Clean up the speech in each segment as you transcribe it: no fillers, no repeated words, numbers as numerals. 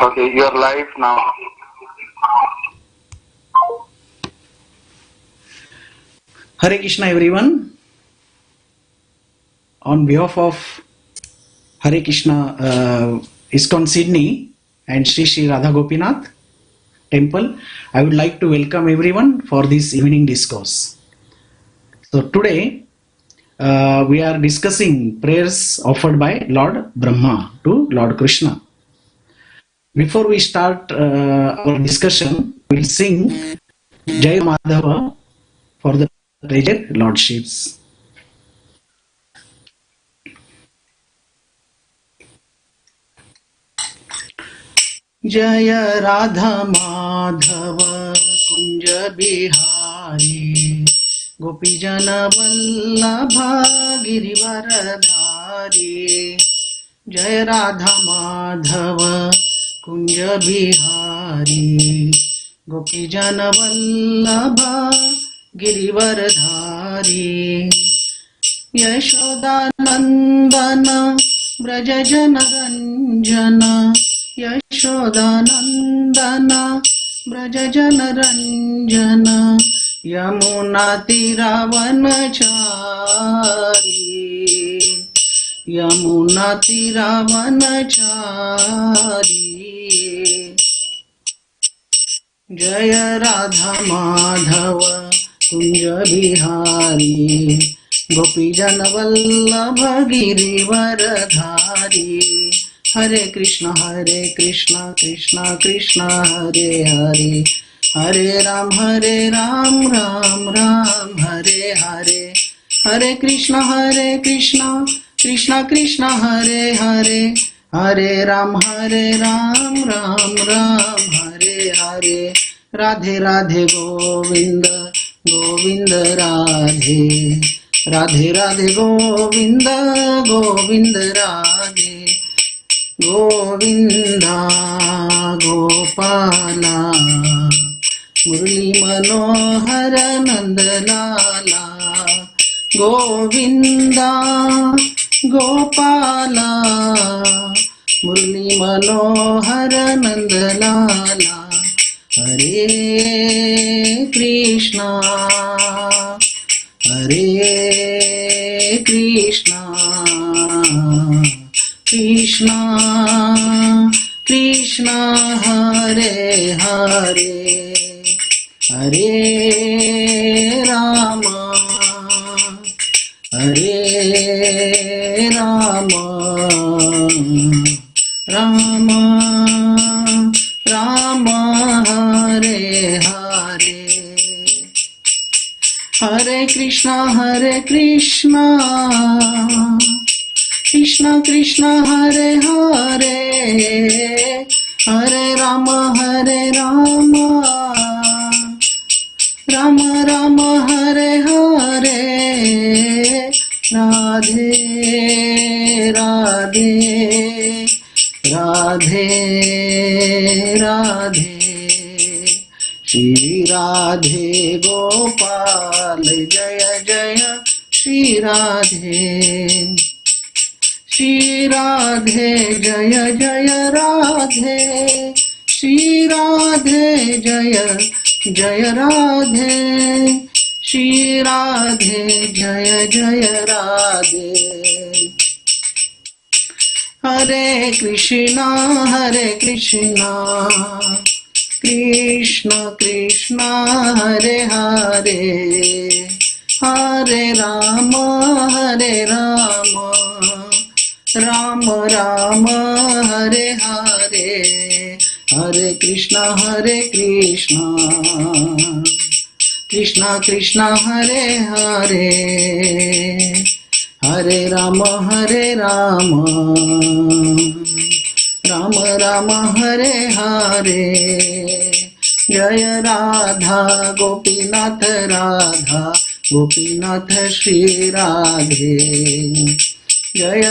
Okay, you are live now. Hare Krishna everyone. On behalf of Hare Krishna ISKCON Sydney and Sri Sri Radha Gopinath Temple, I would like to welcome everyone for this evening discourse. So today we are discussing prayers offered by Lord Brahma to Lord Krishna. Before we start our discussion, we'll sing Jai Madhava for the treasure lordships. जय राधा माधव कुंज बिहारी गोपीजन वल्लभ गिरिवरधारी जय राधा माधव कुंज बिहारी गोपीजन वल्लभ गिरिवरधारी यशोदानंदन ब्रज जन रंजन यशोदानंदन ब्रज जन रंजन यमुना तीरावनचारी यमुना तीरावनचारी जय राधा माधव कुंज बिहारी गोपीजन वल्लभ गिरिवरधारी हरे कृष्ण कृष्ण कृष्ण हरे हरे हरे राम राम राम हरे हरे हरे कृष्ण कृष्ण कृष्ण हरे हरे हरे राम राम राम हरे हरे राधे राधे गोविंद गोविंद राधे राधे राधे गोविंद गोविंद राधे गोविंदा गोपाला मुरली मनोहर नंदलाला गोविंदा गोपाला मुरली मनोहर नंदलाला हरे कृष्णा कृष्णा कृष्णा हरे हरे हरे राम राम राम हरे हरे हरे कृष्णा कृष्ण कृष्ण हरे हरे हरे राम राम राम हरे हरे राधे राधे राधे राधे श्री राधे गोपाल जय जय श्री राधे जय जय राधे श्री राधे जय जय राधे श्री राधे जय जय राधे हरे कृष्णा कृष्ण कृष्ण हरे हरे हरे राम राम राम हरे हरे हरे कृष्णा कृष्ण कृष्ण हरे हरे हरे राम राम राम हरे हरे जय राधा गोपीनाथ श्री राधे जय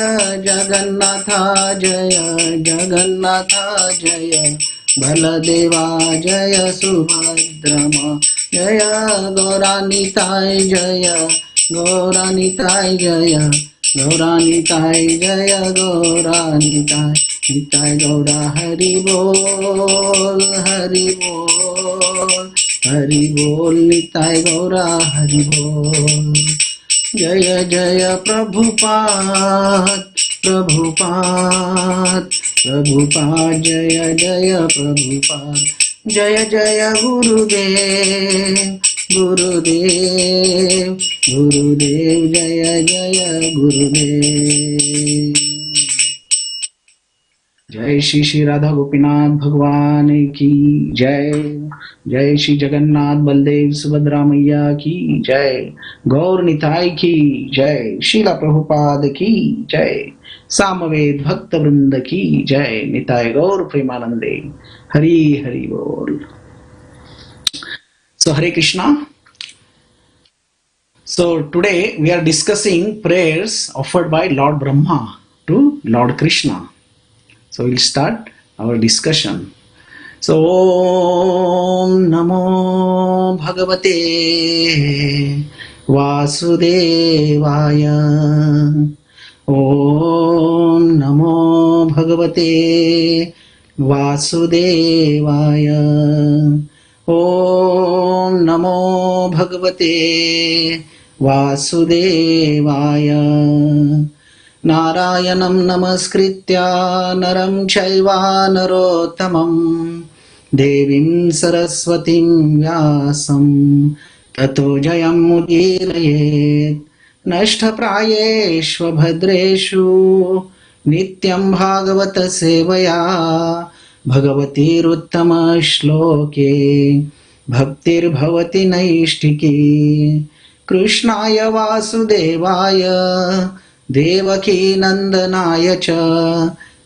जगन्नाथ जय बलदेवा जय सुभद्रमा जय गौरानिताय जय गौरानिताय जय गौरानिताय निताय गौरा हरि बोल, हरि बोल, हरि बोल, निताय गौरा हरि बोल। जय जय प्रभुपाद, प्रभुपाद, प्रभुपाद, जय जय प्रभुपाद। जय जय गुरुदेव, गुरुदेव, गुरुदेव, जय जय गुरुदेव। जय श्री श्री राधा गोपीनाथ भगवान की जय। जय श्री जगन्नाथ बलदेव सुभद्रा मैया की जय। गौर निताई की जय। शीला प्रभुपाद की जय। सामवेद भक्त वृंद की जय। निताय गौर प्रेमानंदे। हरि हरि बोल। So Hare Krishna. So today we are discussing prayers offered by Lord Brahma to Lord Krishna. So we'll start our discussion. So Om Namo Bhagavate Vasudevaya. Om Namo Bhagavate Vasudevaya. Om Namo Bhagavate Vasudevaya. नारायणं नमस्कृत्य नरं चैव नरोत्तमं देवीं सरस्वतीं व्यासं ततो जयमुदीरयेत्। नष्टप्रायेषु भद्रेषु नित्यं भागवत सेवया भगवतीरुत्तमश्लोके भक्तिर्भवति नैष्ठिकी। कृष्णाय वासुदेवाय देवकी नंदनाय च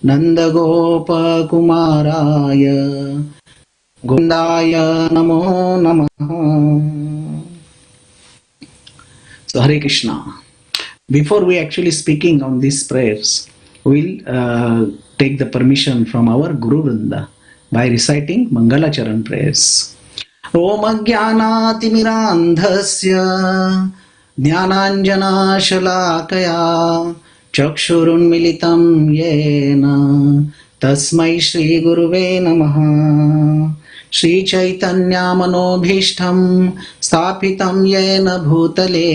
नंदगोपकुमाराय गोविन्दाय नमो नमः। So Hare Krishna. Before we actually speaking on these prayers, we'll take the permission from our Guru Vrinda by reciting Mangalacharan prayers. Om Ajnanaatimirandhasya ज्ञानाञ्जनाशलाकया चक्षुरुन्मिलितं येन तस्मै श्रीगुरुवे नमः। श्रीचैतन्यमनोभीष्टं स्थापितं येन भूतले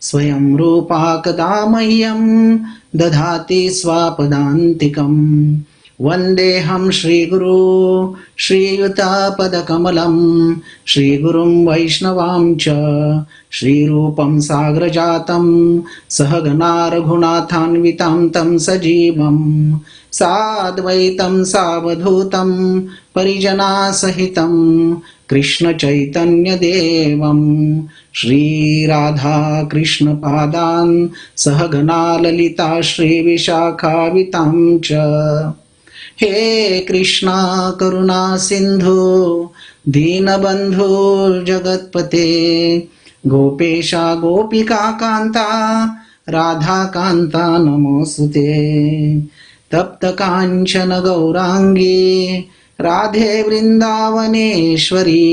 स्वयं रूपा कदा मह्यं दधाति स्वापदान्तिकम्। वन्देऽहं श्रीगुरु श्रीयुतापदकमलं श्रीगुरुं वैष्णवां च श्रीरूपं साग्रजातं सहगना रघुनाथान्वितं तं सजीवं साद्वैतं सावधूतं परिजनासहितं कृष्णचैतन्यदेवं श्रीराधा कृष्णपादान् सहगना ललिता श्रीविशाखावितां च। हे कृष्णा करुणा सिंधु दीनबंधु जगत्पते गोपेशा गोपिका कांता राधा कांता नमोस्तुते। तप्त कांचन गौरांगी राधे वृंदावनेश्वरी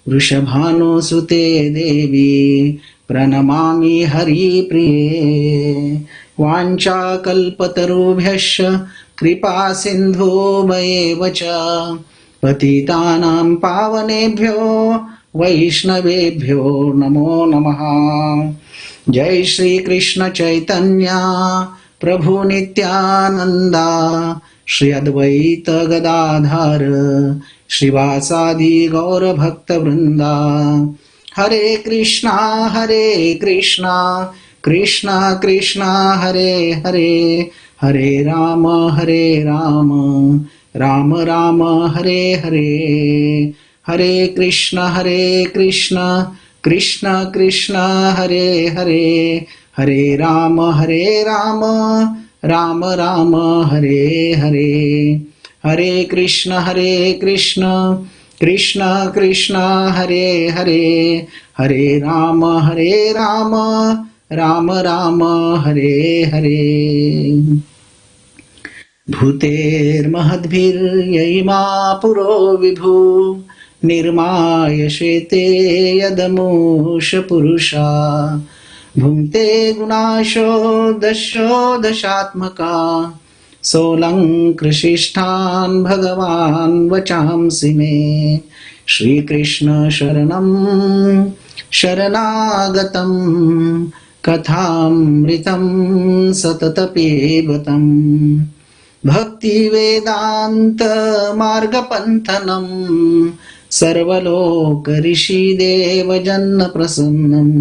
वृषभानुसुते देवी प्रणमामि हरिप्रिये। वाञ्छाकल्पतरुभ्यश्च कृपा सिन्धुभ्येव च पतितानां पावनेभ्यो वैष्णवेभ्यो नमो नमः। जय श्री कृष्ण चैतन्य प्रभु नित्यानंदा श्री अद्वैत गदाधर श्रीवासादि गौर भक्त वृंदा। हरे कृष्णा कृष्णा कृष्णा हरे हरे हरे राम राम राम हरे हरे। हरे कृष्णा कृष्ण कृष्ण हरे हरे हरे राम राम राम हरे हरे। हरे कृष्ण कृष्ण कृष्ण हरे हरे हरे राम राम राम हरे हरे। भूतेर्महद्भिर्यैमा पुरो विभु निर्माय श्वेते यदमूष पुरुषा भुङ्क्ते गुणाशो दशो दशात्मका सोऽलङ्कृशिष्ठान् भगवान् वचांसि मे श्रीकृष्ण शरणं शरणागतं कथामृतं सततपिबतं Bhaktivedanta मार्गपन्थनं सर्वलोकऋषिदेवजन्न प्रसन्नम्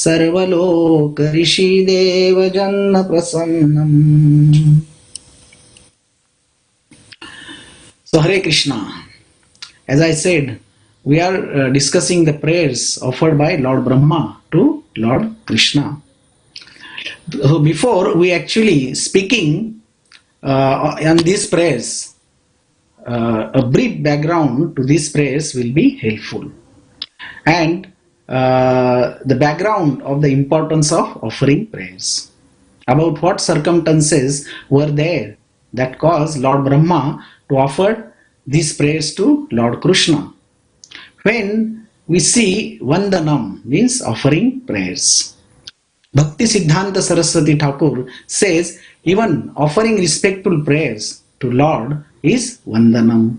सर्वलोकऋषिदेवजन्न प्रसन्नम्. So Hare Krishna. As I said, we are discussing the prayers offered by Lord Brahma to Lord Krishna. So before we actually speaking on these prayers, a brief background to these prayers will be helpful, and the background of the importance of offering prayers, about what circumstances were there that caused Lord Brahma to offer these prayers to Lord Krishna. When we see Vandanam, means offering prayers, Bhakti Siddhanta Saraswati Thakur says even offering respectful prayers to Lord is Vandanam.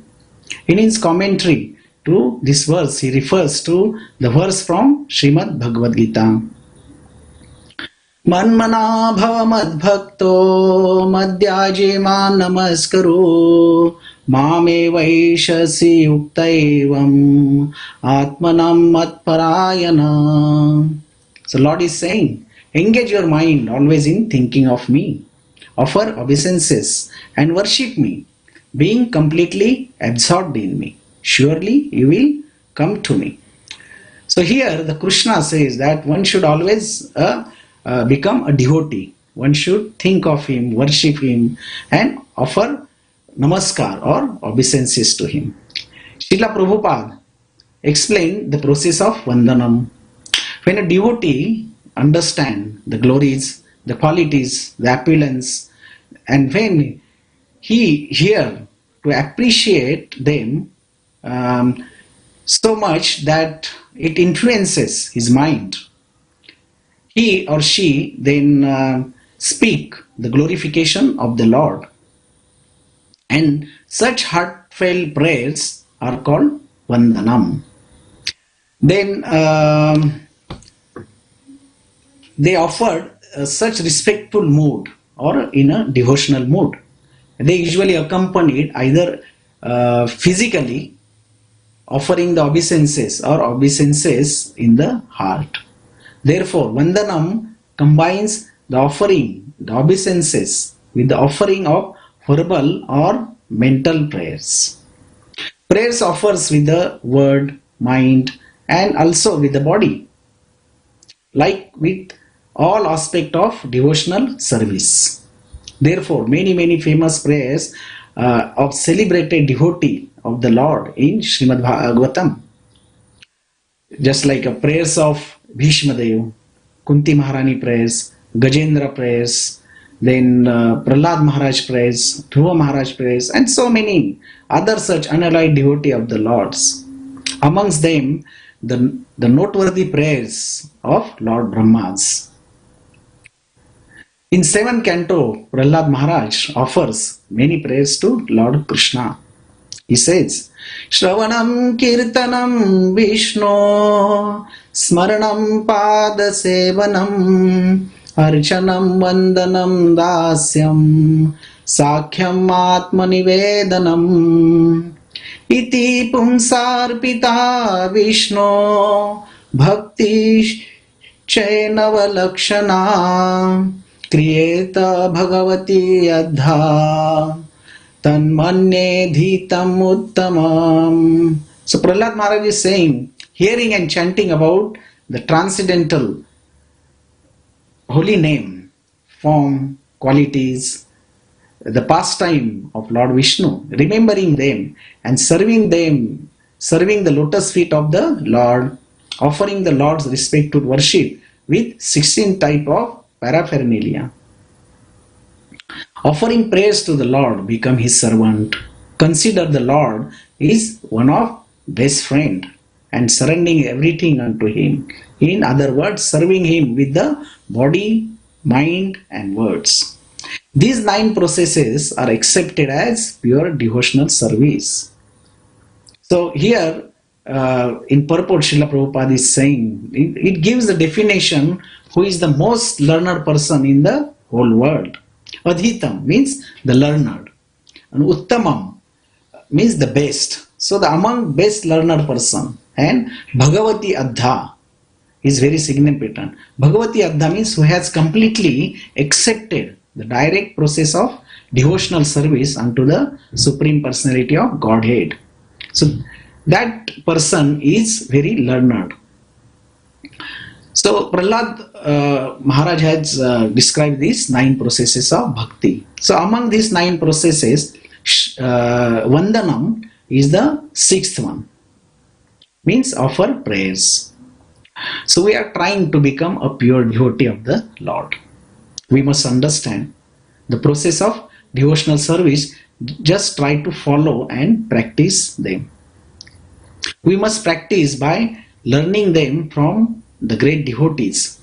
In his commentary to this verse, he refers to the verse from Srimad Bhagavad Gita. Manmana bhava madbhakto madhyaji man namaskaru mame vaishasi yuktaivam atmanam matparayana. So Lord is saying, engage your mind always in thinking of me, offer obeisances and worship me, being completely absorbed in me. Surely you will come to me. So here the Krishna says that one should always become a devotee. One should think of him, worship him, and offer namaskar or obeisances to him. Srila Prabhupada explained the process of Vandanam. When a devotee understands the glories, the qualities, the opulence, and when he here to appreciate them so much that it influences his mind, he or she then speak the glorification of the Lord, and such heartfelt prayers are called Vandanam. Then they offered such respectful mood or in a devotional mood. They usually accompanied either physically offering the obeisances or obeisances in the heart. Therefore, Vandanam combines the offering, the obeisances, with the offering of verbal or mental prayers. Prayers offers with the word, mind, and also with the body, like with all aspect of devotional service. Therefore, many famous prayers of celebrated devotee of the Lord in Srimad Bhagavatam, just like prayers of Bhishma Dev, Kunti Maharani prayers, Gajendra prayers, then Prahlad Maharaj prayers, Dhruva Maharaj prayers, and so many other such unallied devotee of the Lord's. Amongst them, the noteworthy prayers of Lord Brahma's. In 7th canto, Prahlad Maharaj offers many prayers to Lord Krishna. He says, Shravanam Kirtanam Vishnu Smaranam Padasevanam Archanam Vandanam Dasyam Sakhyam Atmanivedanam Iti Pumsarpita Vishnu Bhakti Chainavalakshana Kriyeta Bhagavati Adha Tanmanye Dhitam Uttamam. So Prahlad Maharaj is saying, hearing and chanting about the transcendental holy name, form, qualities, the pastime of Lord Vishnu, remembering them and serving them, serving the lotus feet of the Lord, offering the Lord's respectful worship with 16 type of paraphernalia. Offering prayers to the Lord, become his servant. Consider the Lord is one of best friend and surrendering everything unto him. In other words, serving him with the body, mind and words. These nine processes are accepted as pure devotional service. So here, in purport, Srila Prabhupada is saying, it gives the definition who is the most learned person in the whole world. Adhitam means the learned, and Uttamam means the best. So the among best learned person, and Bhagavati Adha is very significant. Bhagavati Adha means who has completely accepted the direct process of devotional service unto the Supreme Personality of Godhead. So that person is very learned. So Prahlad Maharaj has described these nine processes of bhakti. So among these nine processes, Vandanam is the sixth one, means offer prayers. So we are trying to become a pure devotee of the Lord. We must understand the process of devotional service, just try to follow and practice them. We must practice by learning them from the great devotees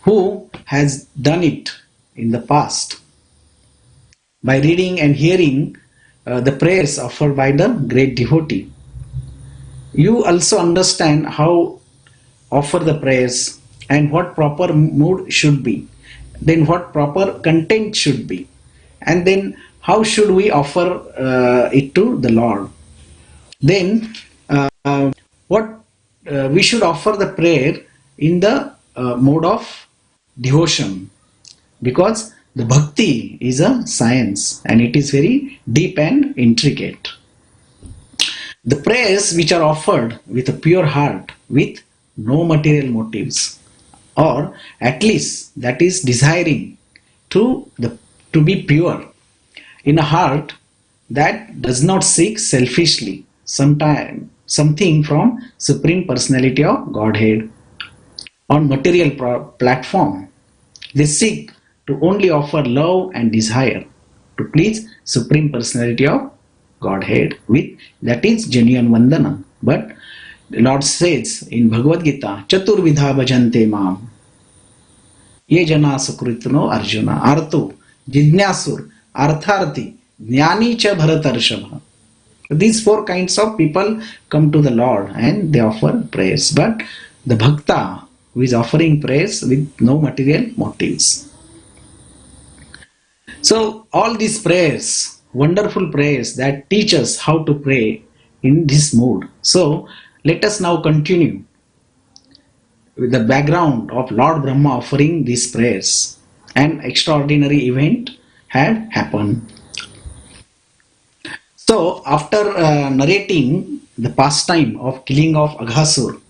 who has done it in the past, by reading and hearing the prayers offered by the great devotee. You also understand how offer the prayers and what proper mood should be, then what proper content should be, and then how should we offer it to the Lord. Then what we should offer the prayer in the mode of devotion, because the bhakti is a science and it is very deep and intricate. The prayers which are offered with a pure heart, with no material motives, or at least that is desiring to be pure in a heart that does not seek selfishly something from Supreme Personality of Godhead on material platform. They seek to only offer love and desire to please Supreme Personality of Godhead, with that is genuine vandana. But the Lord says in Bhagavad Gita, Chaturvidha bhajante mam, ye jana sukritno Arjuna, arto, jidnyasur, artharthi, jnani cha bharatarshabha. These four kinds of people come to the Lord and they offer prayers. But the bhakta who is offering prayers with no material motives. So all these prayers, wonderful prayers that teach us how to pray in this mood. So let us now continue with the background of Lord Brahma offering these prayers. An extraordinary event had happened. So after narrating the pastime of killing of Aghasur,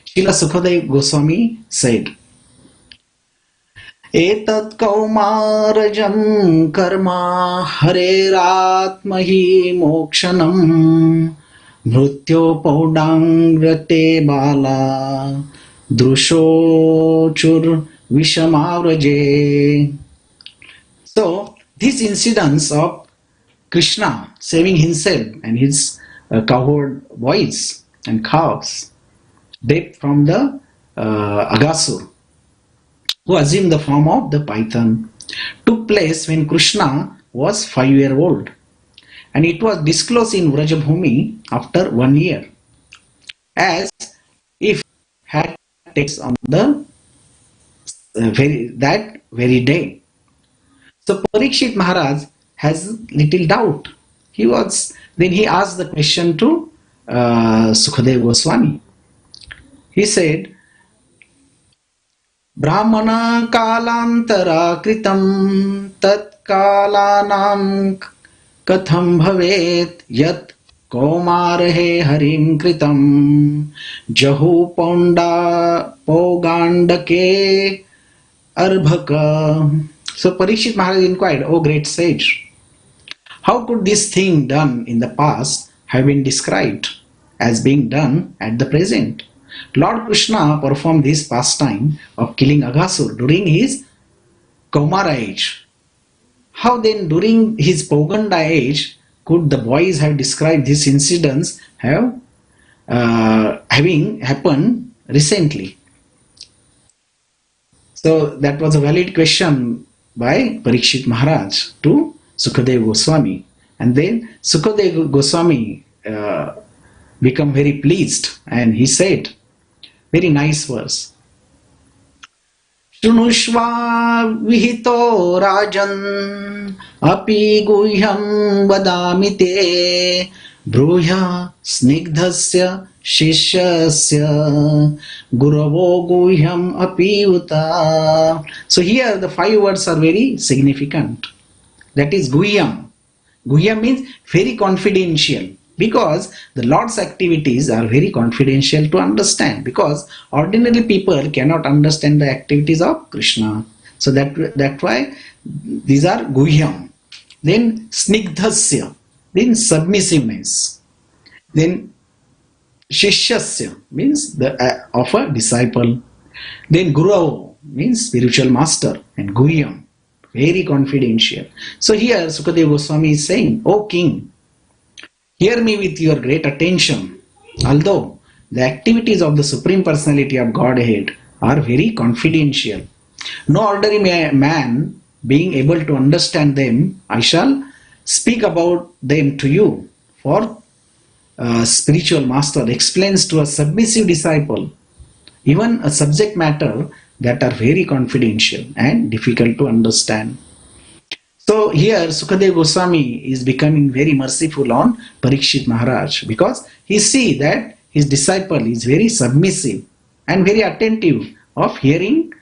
Srila Sukhadev Goswami said, Etat kaumarajam karma hareratmahi mokshanam mrutyo paudangrate bala drushochur vishamavraje. So these incidents of Krishna saving himself and his cowherd boys and cows from the Aghasur, who assumed the form of the python, took place when Krishna was 5 years old, and it was disclosed in Vrajabhumi after 1 year, as if had takes on the that very day. So Parikshit Maharaj has little doubt. He asked the question to Sukhadev Goswami. He said, Brahmana kalantara kritam tat kalanam katham bhavet yat kaumarhe harim kritam jahu pogandake arbhaka. So Parikshit Maharaj inquired, O great sage, how could this thing done in the past have been described as being done at the present? Lord Krishna performed this pastime of killing Aghasur during his Kaumara age. How then during his Poganda age could the boys have described these incidents having happened recently? So that was a valid question by Parikshit Maharaj to Sukadev Goswami. And then Sukadev Goswami become very pleased, and he said, very nice verse. Shrunushva vihito rajan api guhyam vadami te brujha snigdhasya shishyasya guravo guhyam api uta. So here the 5 words are very significant. That is guhyam. Guhyam means very confidential, because the Lord's activities are very confidential to understand, because ordinary people cannot understand the activities of Krishna. So that's why these are guhyam. Then snigdhasya, then submissiveness. Then shishyasya means the of a disciple. Then guru means spiritual master, and guhyam, very confidential. So here Sukadeva Goswami is saying, O king, hear me with your great attention. Although the activities of the Supreme Personality of Godhead are very confidential, no ordinary man being able to understand them, I shall speak about them to you. For a spiritual master explains to a submissive disciple even a subject matter that are very confidential and difficult to understand. So here Sukadeva Goswami is becoming very merciful on Parikshit Maharaj, because he see that his disciple is very submissive and very attentive of hearing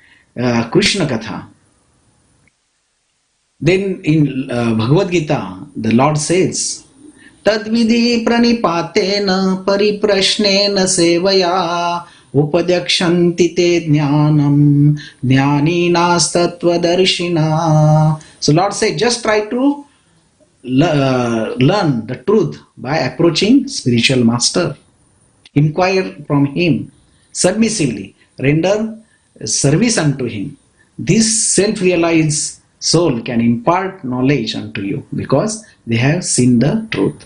Krishna Katha. Then in Bhagavad Gita, the Lord says, Tadvidi pranipatena pariprashnena sevaya upadyakshanti te jnanam jnaninastatvadarshina. So Lord said, just try to learn the truth by approaching spiritual master. Inquire from him submissively, render service unto him. This self-realized soul can impart knowledge unto you, because they have seen the truth.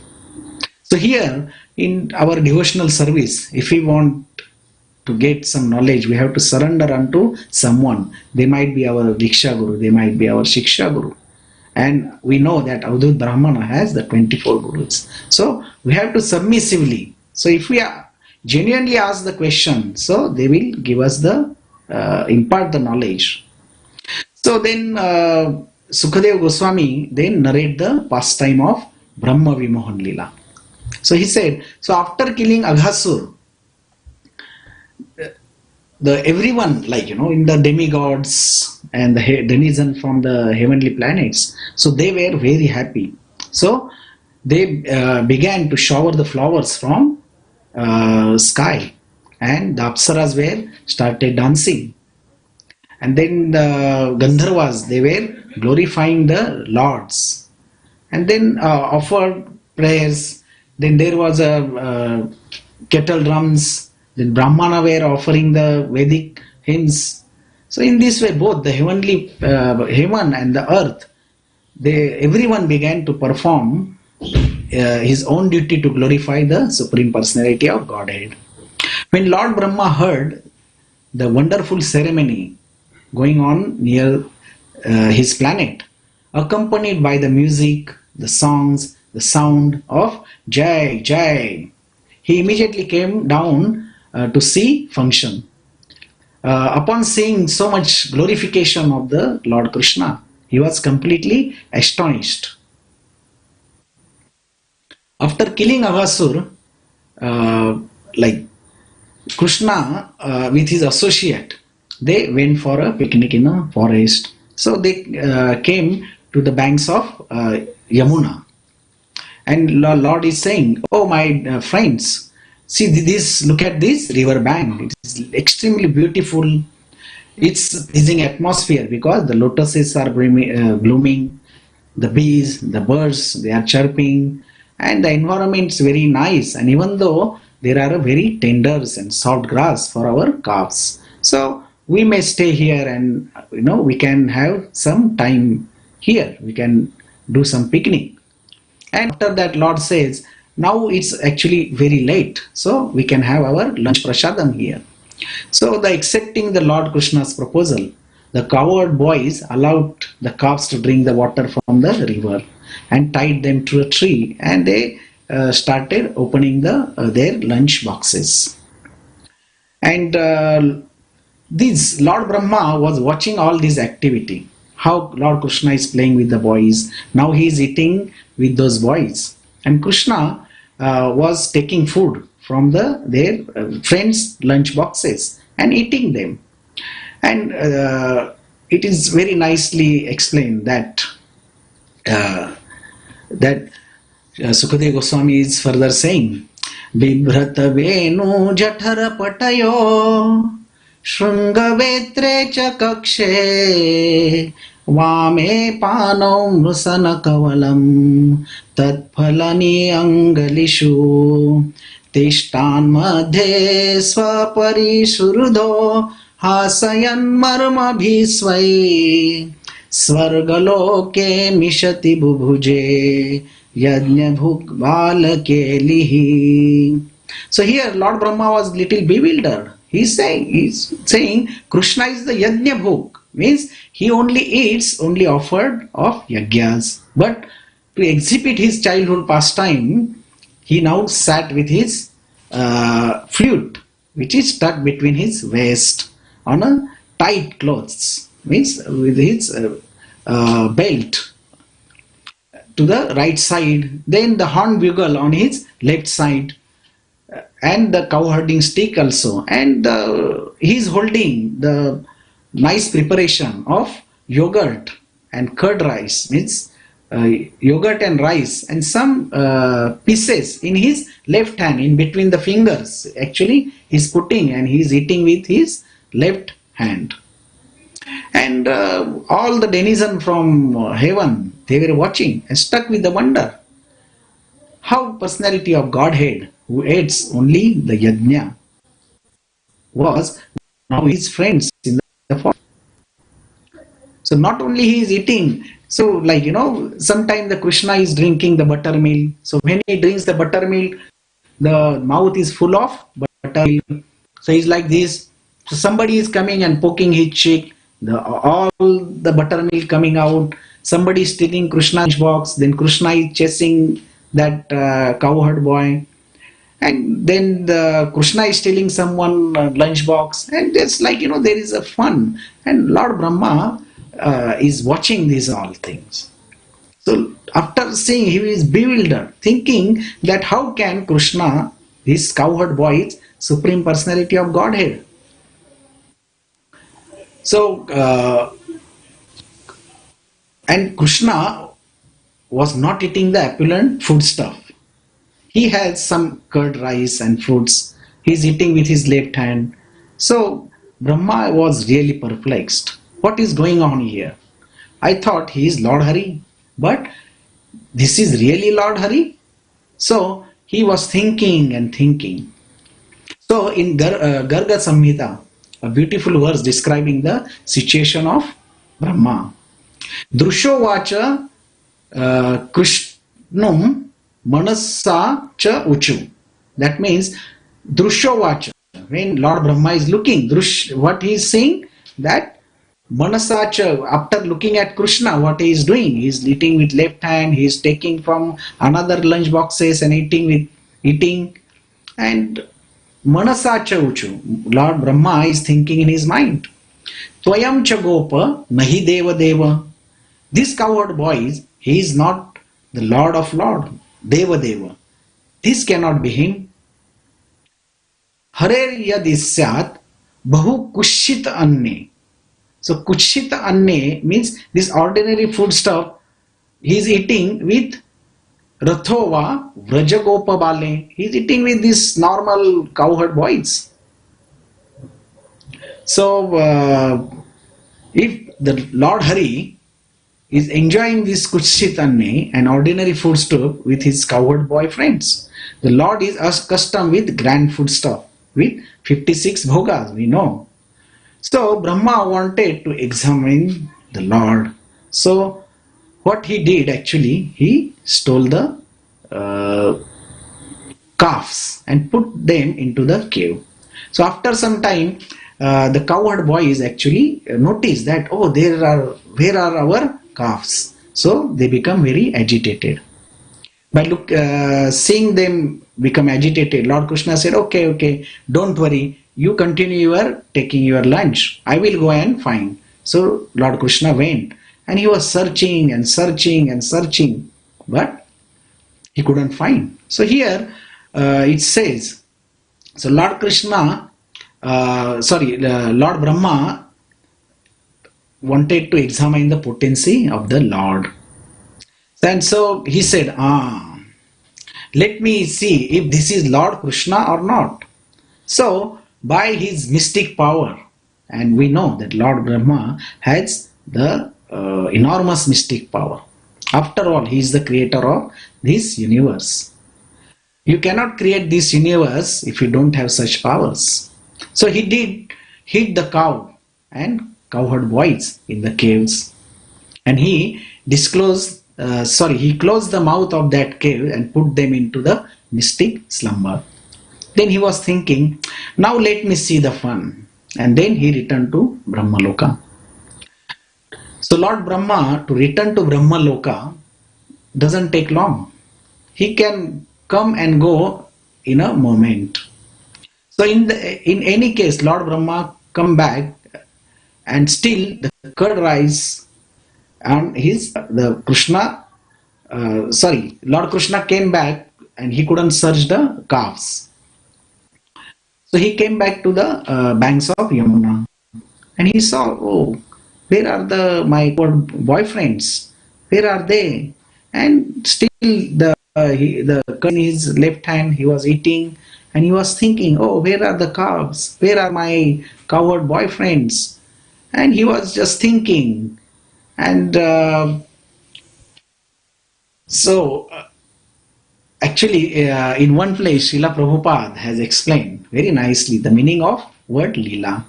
So here in our devotional service, if we want to get some knowledge, we have to surrender unto someone. They might be our Diksha Guru, they might be our Shiksha Guru. And we know that Avadhut Brahmana has the 24 Gurus. So we have to submissively. So if we genuinely ask the question, so they will give us the, impart the knowledge. So then Sukadeva Goswami then narrate the pastime of Brahma Vimohan Lila. So he said, so after killing Aghasur, everyone, like, in the demigods and the denizens from the heavenly planets, so they were very happy. So they began to shower the flowers from sky, and the Apsaras started dancing. And then the Gandharvas, they were glorifying the lords, and then offered prayers. Then there was a kettle drums. Then Brahmana were offering the Vedic hymns. So in this way, both the heavenly heaven and the earth, everyone began to perform his own duty to glorify the Supreme Personality of Godhead. When Lord Brahma heard the wonderful ceremony going on near his planet, accompanied by the music, the songs, the sound of Jai Jai, he immediately came down to see function. Upon seeing so much glorification of the Lord Krishna, he was completely astonished. After killing Aghasur, like Krishna with his associate, they went for a picnic in a forest. So they came to the banks of Yamuna. And Lord is saying, oh my friends, see this, look at this river bank. It is extremely beautiful. It's pleasing atmosphere because the lotuses are blooming, the bees, the birds, they are chirping, and the environment is very nice. And even though there are very tender and soft grass for our calves, so we may stay here and we can have some time here. We can do some picnic. And after that, Lord says, now it's actually very late, so we can have our lunch prasadam here. So the accepting the Lord Krishna's proposal, the cowherd boys allowed the calves to drink the water from the river and tied them to a tree, and they started opening their lunch boxes. And this Lord Brahma was watching all this activity. How Lord Krishna is playing with the boys. Now he is eating with those boys. And Krishna was taking food from their friends' lunch boxes and eating them. And it is very nicely explained that Sukadeva Goswami is further saying, Bibhrata Venu Jathara Patayo Shrungavetre cha kakshe Vame Pano Mrusana Kavalam Tatphalani Angalishu Tishtan Madhe Swapari Surudho Hasayan Marma Bhisvai Svargaloke Mishati Bubhuje Yajna Bhuk Balakelihi. So here Lord Brahma was little bewildered. He's saying Krishna is the Yajna Bhuk, means he only eats only offered of yagyas. But to exhibit his childhood pastime, he now sat with his flute, which is stuck between his waist on a tight clothes, means with his belt to the right side, then the horn bugle on his left side, and the cow herding stick also, and he is holding the nice preparation of yogurt and curd rice, means yogurt and rice, and some pieces in his left hand in between the fingers. Actually he's putting and he's eating with his left hand. And all the denizens from heaven, they were watching and stuck with the wonder. How personality of Godhead, who eats only the yajna, was now his friends in the forest. So not only he is eating, so like sometimes the Krishna is drinking the buttermilk. So when he drinks the buttermilk, the mouth is full of buttermilk. So he's like this. So somebody is coming and poking his cheek. All the buttermilk coming out. Somebody is stealing Krishna's box. Then Krishna is chasing that cowherd boy. And then the Krishna is stealing someone lunch box. And it's like, there is a fun. And Lord Brahma is watching these all things. So after seeing, he is bewildered, thinking that how can Krishna, this cowherd boy, is Supreme Personality of Godhead. So, and Krishna was not eating the opulent food stuff. He has some curd rice and fruits. He's eating with his left hand. So Brahma was really perplexed. What is going on here? I thought he is Lord Hari, but this is really Lord Hari? So he was thinking and thinking. So in Garga Samhita, a beautiful verse describing the situation of Brahma. Drusho vacha Krishnum manasa cha uchu. That means Drusho vacha. When Lord Brahma is looking, what he is saying, that manasa cha, after looking at Krishna, what he is doing, he is eating with left hand, he is taking from another lunch boxes and eating, and Manasa cha uchu. Lord Brahma is thinking in his mind. Tvayam cha gopa nahi deva deva. This cowherd boy, he is not the Lord of Lord, Deva Deva. This cannot be him. Harer yadisyat bahu kushit anne. So kushit anne means this ordinary food stuff he is eating with Rathova Vrajagopa Bale. He is eating with these normal cowherd boys. So if the Lord Hari is enjoying this Kushit Anne, an ordinary food stuff, with his cowherd boy friends, the Lord is accustomed with grand food stuff, with 56 bhogas, we know. So Brahma wanted to examine the Lord. So what he did actually, he stole the calves and put them into the cave. So after some time, the cowherd boys actually notice that, oh, where are our calves? So they become very agitated. By seeing them become agitated, Lord Krishna said, okay, okay, don't worry, you continue your taking your lunch. I will go and find. So Lord Krishna went and he was searching and searching and searching, but he couldn't find. So here it says, so Lord Krishna, Lord Brahma wanted to examine the potency of the Lord. And so he said, let me see if this is Lord Krishna or not. So by his mystic power, and we know that Lord Brahma has the enormous mystic power. After all, he is the creator of this universe. You cannot create this universe if you don't have such powers. So he did hit the cow and cowherd boys in the caves, and he he closed the mouth of that cave and put them into the mystic slumber. Then he was thinking, now let me see the fun. And then he returned to Brahmaloka. So Lord Brahma, to return to Brahmaloka doesn't take long. He can come and go in a moment. So in any case, Lord Brahma come back, and still the curd rice and Lord Krishna came back and he couldn't search the calves. So he came back to the banks of Yamuna, and he saw, oh, where are my boyfriends? Where are they? And still the curd in his left hand he was eating, and he was thinking, oh, where are the calves? Where are my cowherd boyfriends? And he was just thinking. And actually, in one place, Srila Prabhupada has explained very nicely the meaning of word Leela.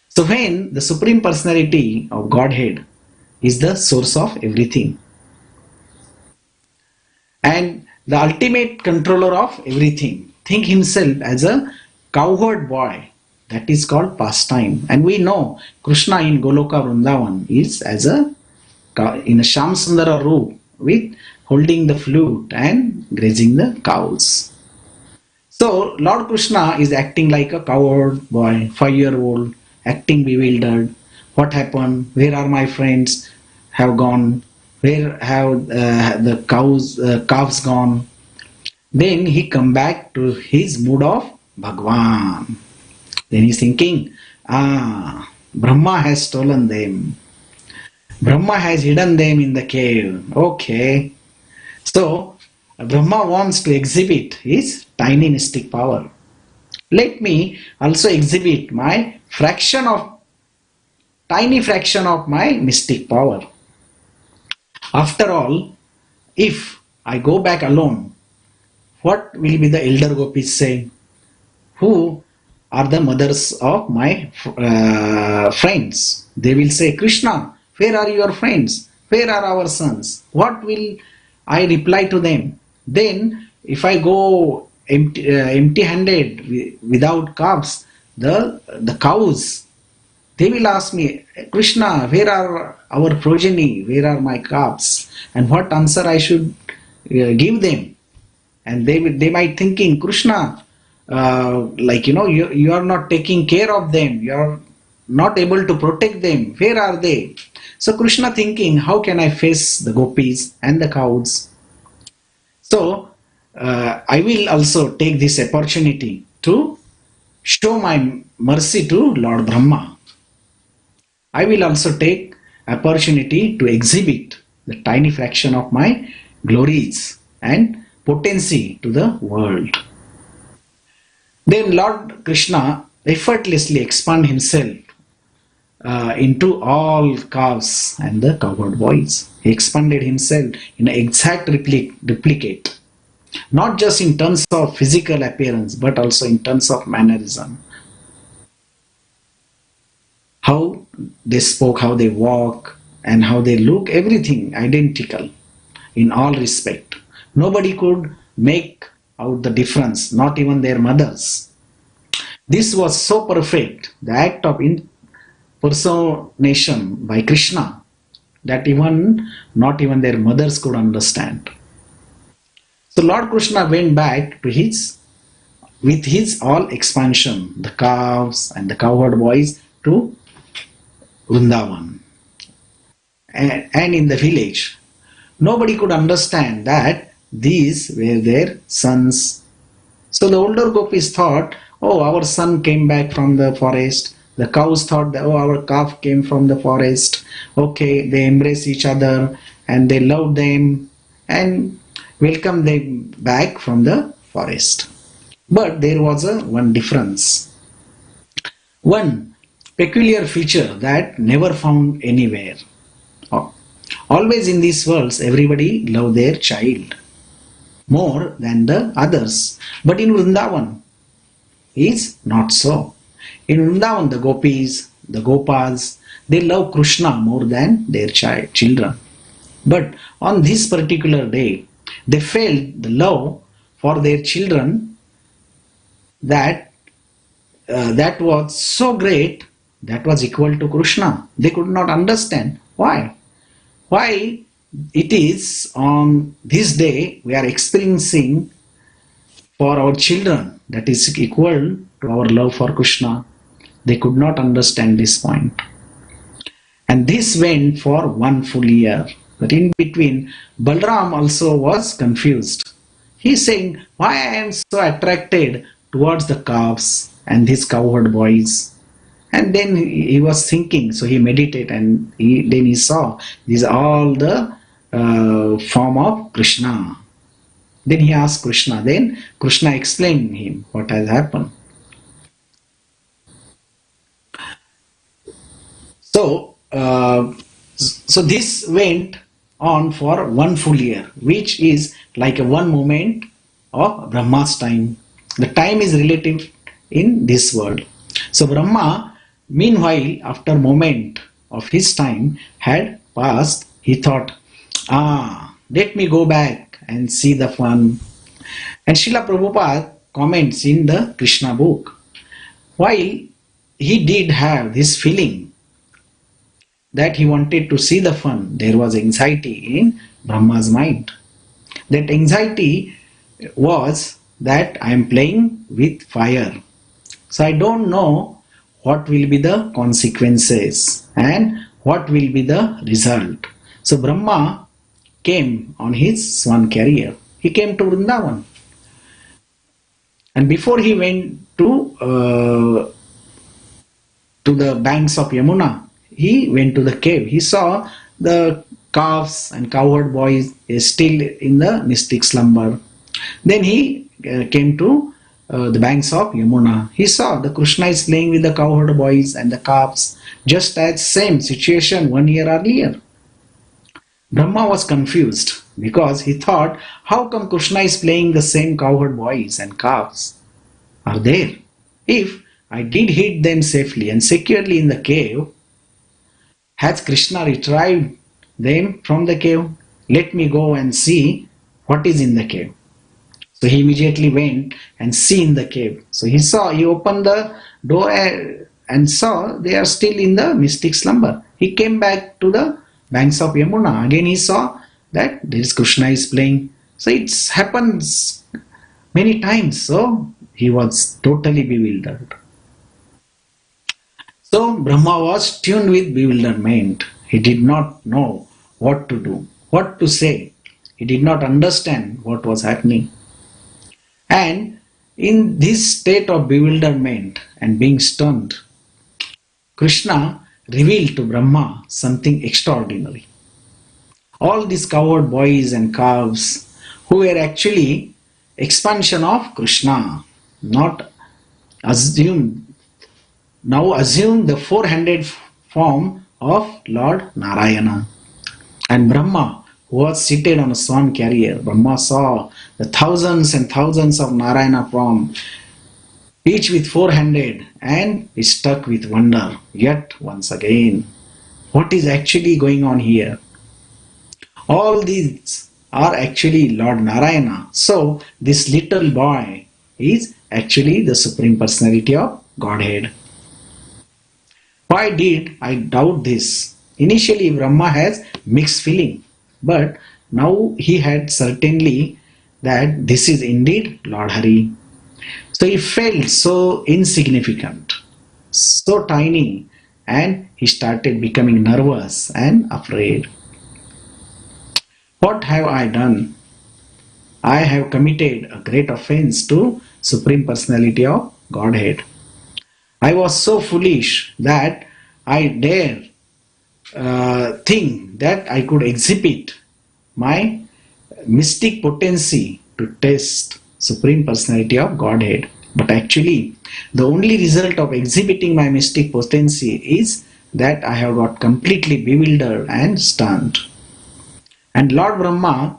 So when the Supreme Personality of Godhead is the source of everything, and the ultimate controller of everything, think himself as a cowherd boy, that is called pastime. And we know Krishna in Goloka Vrindavan is in a Sham Sundara roop, with holding the flute and grazing the cows. So Lord Krishna is acting like a cowherd boy, 5-year-old, acting bewildered. What happened? Where are my friends? Have gone? Where have the calves gone? Then he come back to his mood of Bhagwan. Then he's thinking, Brahma has stolen them. Brahma has hidden them in the cave. Okay. So Brahma wants to exhibit his tiny mystic power. Let me also exhibit my tiny fraction of my mystic power. After all, if I go back alone, what will be the elder gopis say? Who are the mothers of my friends? They will say, Krishna, where are your friends? Where are our sons? What will I reply to them? Then if I go empty-handed without calves, the cows, they will ask me, Krishna, where are our progeny? Where are my calves? And what answer I should give them? And they might thinking, Krishna, you are not taking care of them. You are not able to protect them. Where are they? So Krishna thinking, how can I face the gopis and the cows? So I will also take this opportunity to show my mercy to Lord Brahma. I will also take opportunity to exhibit the tiny fraction of my glories and potency to the world. Then Lord Krishna effortlessly expand himself into all calves and the cowherd boys. He expanded himself in an exact replicate, not just in terms of physical appearance, but also in terms of mannerism. How they spoke, how they walk, and how they look, everything identical in all respect. Nobody could make out the difference, not even their mothers. This was so perfect, the act of impersonation by Krishna, that even not even their mothers could understand. So Lord Krishna went back to his with his all expansion, the cows and the cowherd boys to Vrindavan and in the village. Nobody could understand that these were their sons. So the older gopis thought, oh, our son came back from the forest. The cows thought that, oh, our calf came from the forest. Okay, they embrace each other and they love them and welcome them back from the forest. But there was one difference, one peculiar feature that never found anywhere. Always in these worlds, everybody love their child more than the others. But in Vrindavan, is not so. In Vrindavan, the gopis, the gopas, they love Krishna more than their children. But on this particular day, they felt the love for their children that that was so great, that was equal to Krishna. They could not understand why. Why it is on this day we are experiencing for our children that is equal to our love for Krishna. They could not understand this point. And this went for 1 full year. But in between, Balram also was confused. He's saying, why I am so attracted towards the calves and these cowherd boys. And then he was thinking, so he meditated and then he saw these all the form of Krishna. Then he asked Krishna. Then Krishna explained him what has happened. So, so this went on for 1 full year, which is like a one moment of Brahma's time. The time is relative in this world. So Brahma, meanwhile, after a moment of his time had passed, he thought, let me go back and see the fun. And Srila Prabhupada comments in the Krishna book, while he did have this feeling that he wanted to see the fun, there was anxiety in Brahma's mind. That anxiety was that I am playing with fire. So I don't know what will be the consequences and what will be the result. So Brahma came on his swan carrier. He came to Vrindavan. And before he went to the banks of Yamuna, he went to the cave. He saw the calves and cowherd boys still in the mystic slumber. Then he came to the banks of Yamuna. He saw the Krishna is playing with the cowherd boys and the calves, just as same situation 1 year earlier. Brahma was confused because he thought, how come Krishna is playing the same cowherd boys and calves are there? If I did hid them safely and securely in the cave, has Krishna retrieved them from the cave? Let me go and see what is in the cave. So he immediately went and see in the cave. So he opened the door and saw they are still in the mystic slumber. He came back to the banks of Yamuna. Again he saw that there is Krishna is playing. So it happens many times. So he was totally bewildered. So Brahma was tuned with bewilderment. He did not know what to do, what to say. He did not understand what was happening. And in this state of bewilderment and being stunned, Krishna revealed to Brahma something extraordinary. All these cowherd boys and calves who were actually expansion of Krishna, not assumed. Now assume the four-handed form of Lord Narayana. And Brahma, who was seated on a swan carrier, Brahma saw the thousands and thousands of Narayana form, each with four-handed, and is struck with wonder. Yet once again, what is actually going on here? All these are actually Lord Narayana. So this little boy is actually the Supreme Personality of Godhead. Why did I doubt this? Initially, Brahma has mixed feeling, but now he had certainly that this is indeed Lord Hari. So he felt so insignificant, so tiny, and he started becoming nervous and afraid. What have I done? I have committed a great offense to Supreme Personality of Godhead. I was so foolish that I dare think that I could exhibit my mystic potency to test Supreme Personality of Godhead. But actually, the only result of exhibiting my mystic potency is that I have got completely bewildered and stunned. And Lord Brahma,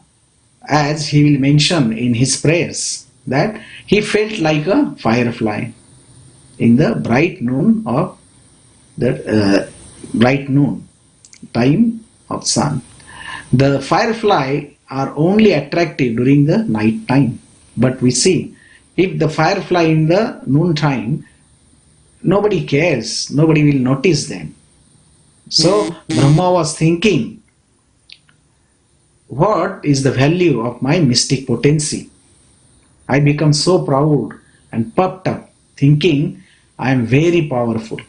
as he will mention in his prayers, that he felt like a firefly in the bright noon of the bright noon time of sun. The firefly are only attractive during the night time, but we see if the firefly in the noon time, nobody cares, nobody will notice them. So Brahma was thinking, what is the value of my mystic potency? I become so proud and puffed up, thinking I am very powerful.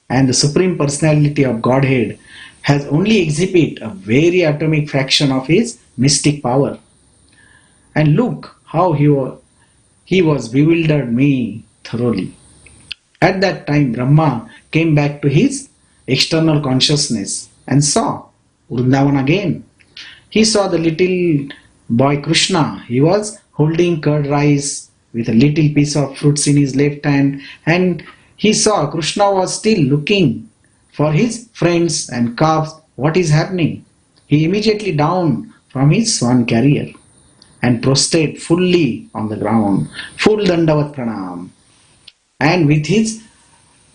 And the Supreme Personality of Godhead has only exhibited a very atomic fraction of his mystic power. And look how he was bewildered me thoroughly. At that time, Brahma came back to his external consciousness and saw Vrindavan again. He saw the little boy Krishna. He was holding curd rice with a little piece of fruits in his left hand, and he saw Krishna was still looking for his friends and calves. What is happening? He immediately down from his swan carrier and prostrate fully on the ground, full dandavat pranam, and with his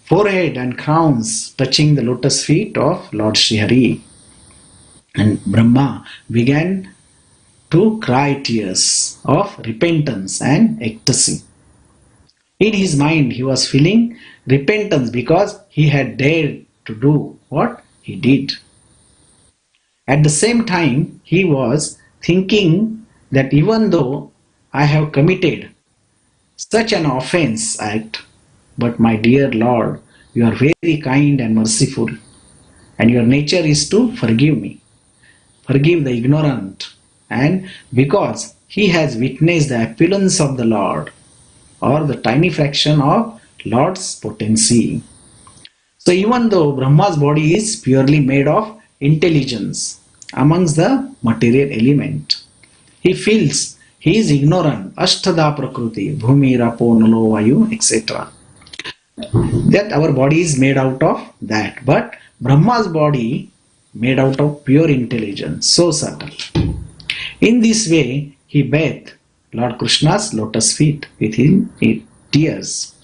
forehead and crowns touching the lotus feet of Lord Sri Hari. And Brahma began to cry tears of repentance and ecstasy. In his mind, he was feeling repentance because he had dared to do what he did. At the same time, he was thinking that even though I have committed such an offense act, but my dear Lord, you are very kind and merciful, and your nature is to forgive me. Forgive the ignorant, and because he has witnessed the opulence of the Lord, or the tiny fraction of Lord's potency. So even though Brahma's body is purely made of intelligence amongst the material element, he feels he is ignorant, Ashtada Prakriti, Bhumi, Rapo, Nalo, Vayu, etc. That our body is made out of that. But Brahma's body made out of pure intelligence, so subtle. In this way, he bathed Lord Krishna's lotus feet with his tears.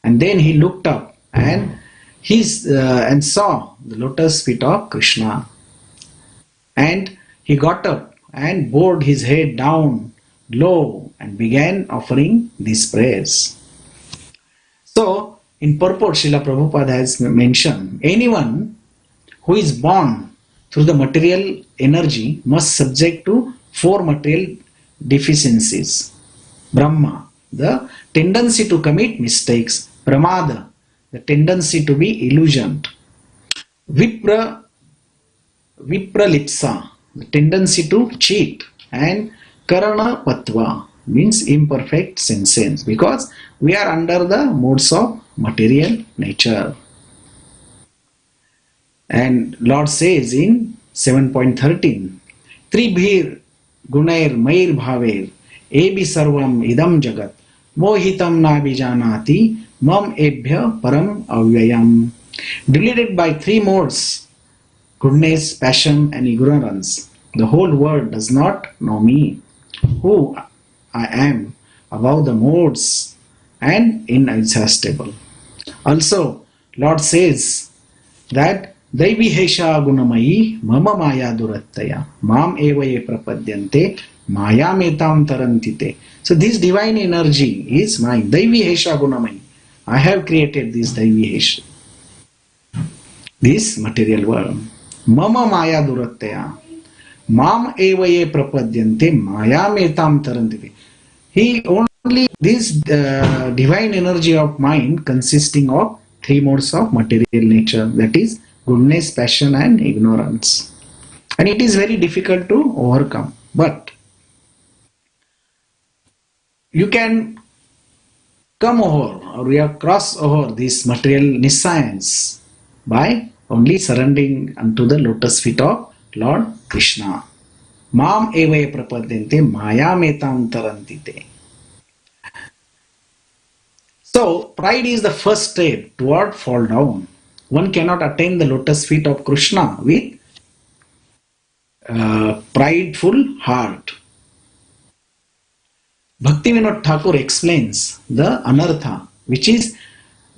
And then he looked up and saw the lotus feet of Krishna. And he got up and bowed his head down low and began offering these prayers. So, in purport, Srila Prabhupada has mentioned, anyone who is born through the material energy must subject to 4 material deficiencies. Brahma, the tendency to commit mistakes. Pramada, the tendency to be illusioned. Vipralipsa, the tendency to cheat. And Karana Patva, means imperfect sense, because we are under the modes of material nature. And Lord says in 7.13, Tribhir Gunair Mair Bhaver Ebi Sarvam Idam Jagat Mohitam Na Bijanati Mam Ebhya Param Avyayam. Divided by 3 modes, goodness, passion and ignorance, the whole world does not know me, who I am, above the modes and inexhaustible. Also, Lord says that Daivi Hesha Gunamayi Mama Maya Durattaya Mam Evaye Prapadyante Maya metam tarantite. So this divine energy is mine. Daivi hesha gunamai. I have created this Daivi hesha, this material world. Mama maya duratya. Mam evaye prapadyante maya metam tarantite. He only this divine energy of mind consisting of three modes of material nature, that is goodness, passion and ignorance. And it is very difficult to overcome. But you can come over or you have crossed over this material nescience by only surrendering unto the lotus feet of Lord Krishna. Mam evaye prapadyante maya metam tarantite. So, pride is the first step toward fall down. One cannot attain the lotus feet of Krishna with prideful heart. Bhaktivinoda Thakur explains the anartha, which is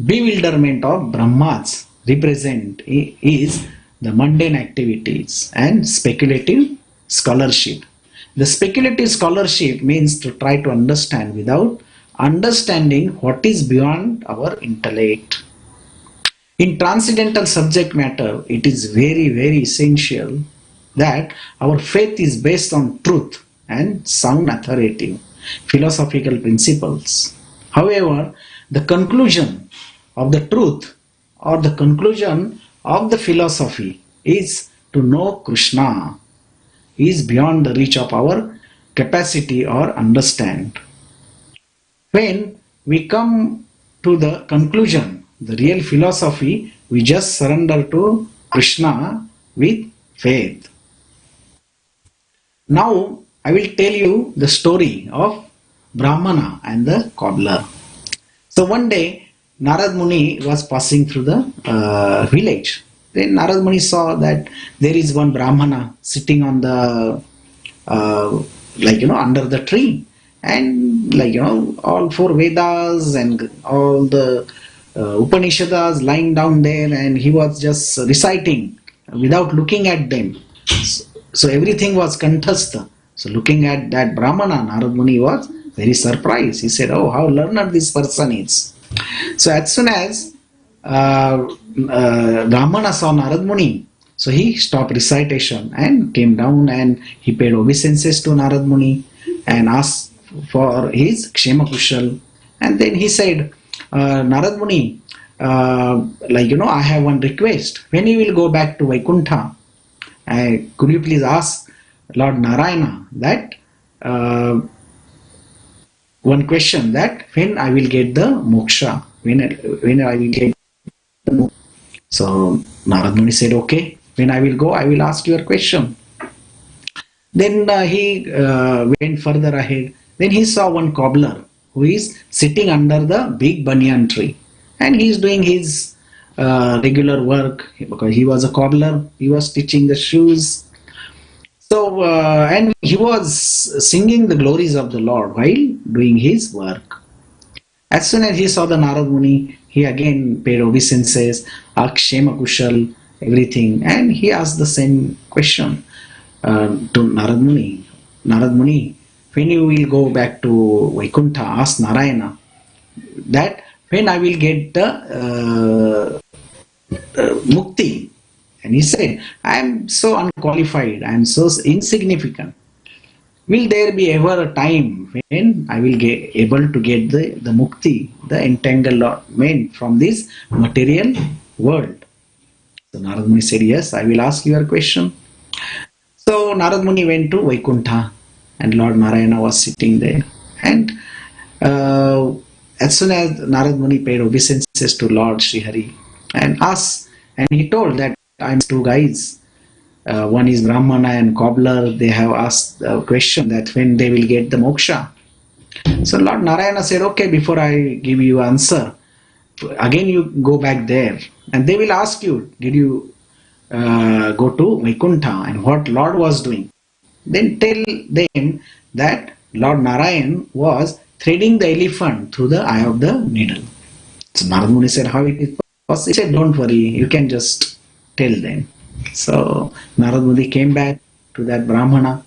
bewilderment of Brahmas, represent is the mundane activities and speculative scholarship. The speculative scholarship means to try to understand without understanding what is beyond our intellect. In transcendental subject matter, it is very, very essential that our faith is based on truth and sound authoritative philosophical principles. However, the conclusion of the truth or the conclusion of the philosophy is to know Krishna is beyond the reach of our capacity or understand. When we come to the conclusion, the real philosophy, we just surrender to Krishna with faith. Now, I will tell you the story of Brahmana and the cobbler. So one day, Narad Muni was passing through the village. Then Narad Muni saw that there is one Brahmana sitting on the, under the tree. And all four Vedas and all the Upanishads lying down there, and he was just reciting without looking at them. So everything was kanthastha. So looking at that Brahmana, Narad Muni was very surprised. He said, "Oh, how learned this person is." So as soon as Brahmana saw Narad Muni, so he stopped recitation and came down and he paid obeisances to Narad Muni and asked for his Kshema Kushal. And then he said, Narad Muni, I have one request. When you will go back to Vaikuntha, could you please ask Lord Narayana that one question, that when I will get the moksha, when I will get the moksha. So Narad Muni said, okay, when I will go, I will ask your question. Then he went further ahead. Then he saw one cobbler who is sitting under the big banyan tree, and he is doing his regular work because he was a cobbler. He was stitching the shoes. So and he was singing the glories of the Lord while doing his work. As soon as he saw the Narad Muni, he again paid obeisances, asked Kshema Kushal, everything, and he asked the same question to Narad Muni. Narad Muni, when you will go back to Vaikuntha, ask Narayana that when I will get the mukti. And he said, I am so unqualified, I am so insignificant. Will there be ever a time when I will get able to get the mukti, the entanglement from this material world? So Narad Muni said, yes, I will ask your question. So Narad Muni went to Vaikuntha and Lord Narayana was sitting there. And as soon as Narad Muni paid obeisances to Lord Srihari and asked, and he told that I'm two guys, one is Brahmana and cobbler, they have asked a question that when they will get the moksha. So Lord Narayana said, okay, before I give you answer, again you go back there and they will ask you, did you go to Vaikuntha and what Lord was doing? Then tell them that Lord Narayan was threading the elephant through the eye of the needle. So Narad Muni said, how it is possible? He said, don't worry, you can just tell them. So Narad Muni came back to that Brahmana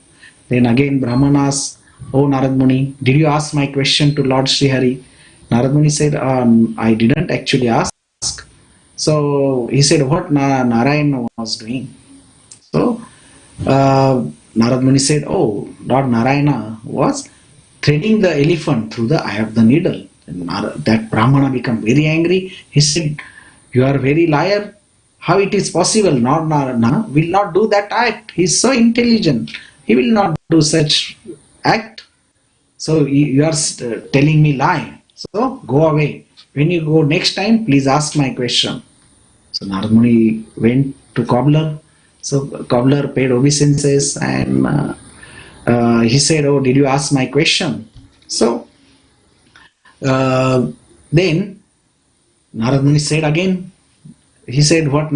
Then again Brahman asked, "Oh Narad Muni, did you ask my question to Lord Sri Hari?" Narad Muni said, "I didn't actually ask." So he said, "What Narayana was doing?" So Narad Muni said, "Oh, Lord Narayana was threading the elephant through the eye of the needle." And that Brahmana became very angry. He said, "You are very liar. How it is possible? Lord Narayana will not do that act. He is so intelligent. He will not do such act. So you are telling me lie. So go away. When you go next time, please ask my question." So Narad Muni went to cobbler. So cobbler paid obeisances and he said, "Oh, did you ask my question?" So then Narad Muni said again, he said, "What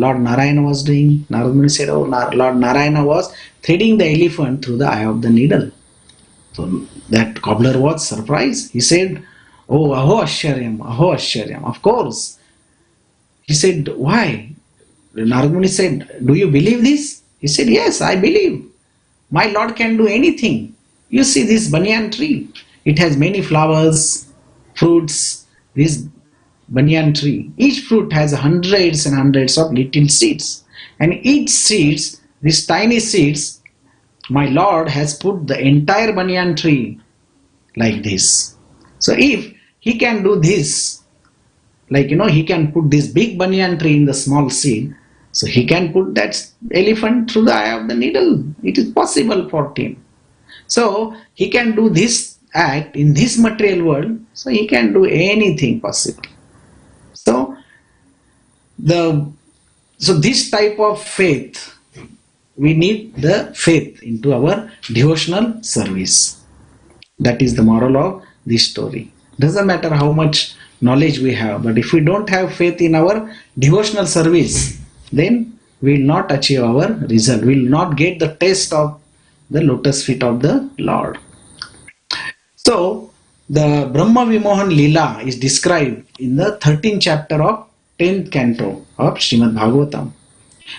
Lord Narayana was doing?" Narad Muni said, "Oh, Lord Narayana was threading the elephant through the eye of the needle." So that cobbler was surprised. He said, "Oh, aho asharyam, aho asharyam." Of course. He said, "Why?" Narad Muni said, "Do you believe this?" He said, "Yes, I believe. My Lord can do anything. You see this banyan tree. It has many flowers, fruits. This banyan tree. Each fruit has hundreds and hundreds of little seeds. And each seeds, these tiny seeds, my Lord has put the entire banyan tree like this. So if he can do this, he can put this big banyan tree in the small seed, so he can put that elephant through the eye of the needle. It is possible for him. So he can do this act in this material world, so he can do anything possible." So this type of faith, we need the faith into our devotional service. That is the moral of this story. Doesn't matter how much knowledge we have, but if we don't have faith in our devotional service, then we will not achieve our result. We will not get the taste of the lotus feet of the Lord. So the Brahma Vimohan Leela is described in the 13th chapter of 10th canto of Srimad Bhagavatam.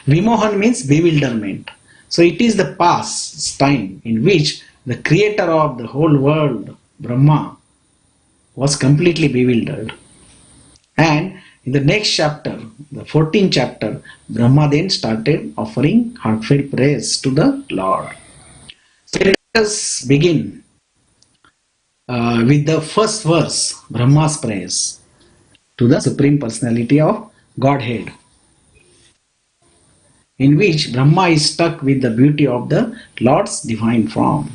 Vimohan means bewilderment. So it is the past time in which the creator of the whole world, Brahma, was completely bewildered. And in the next chapter, the 14th chapter, Brahma then started offering heartfelt praise to the Lord. So let us begin with the first verse, Brahma's praise to the Supreme Personality of Godhead, in which Brahma is struck with the beauty of the Lord's divine form.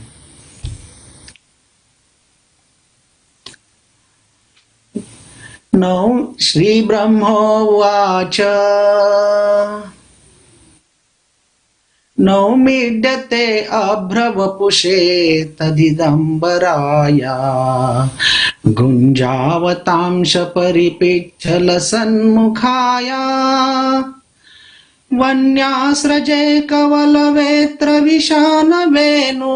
Now Shri Brahma Vacha Naumidyate abhravapushe tadidambaraya Gunjavatamsha paripichala sanmukhaya Vanyasraje kavalavetra vishana venu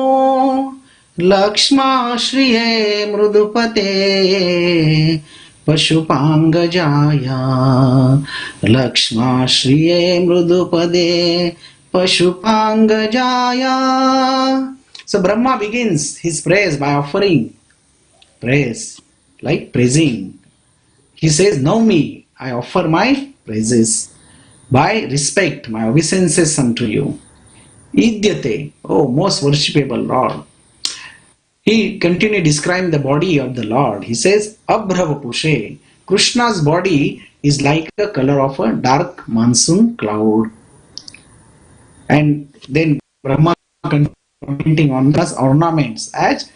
Lakshma shriye mrudupate Pashupangajaya Lakshma shriye mrudupade Pashupangajaya. So Brahma begins his praise by offering praise, like praising. He says, "Know me, I offer my praises. By respect, my obeisances unto you. Idyate, oh most worshipable Lord." He continued describing the body of the Lord. He says, Abhravapushe. Krishna's body is like the color of a dark monsoon cloud. And then Brahma commenting on those ornaments as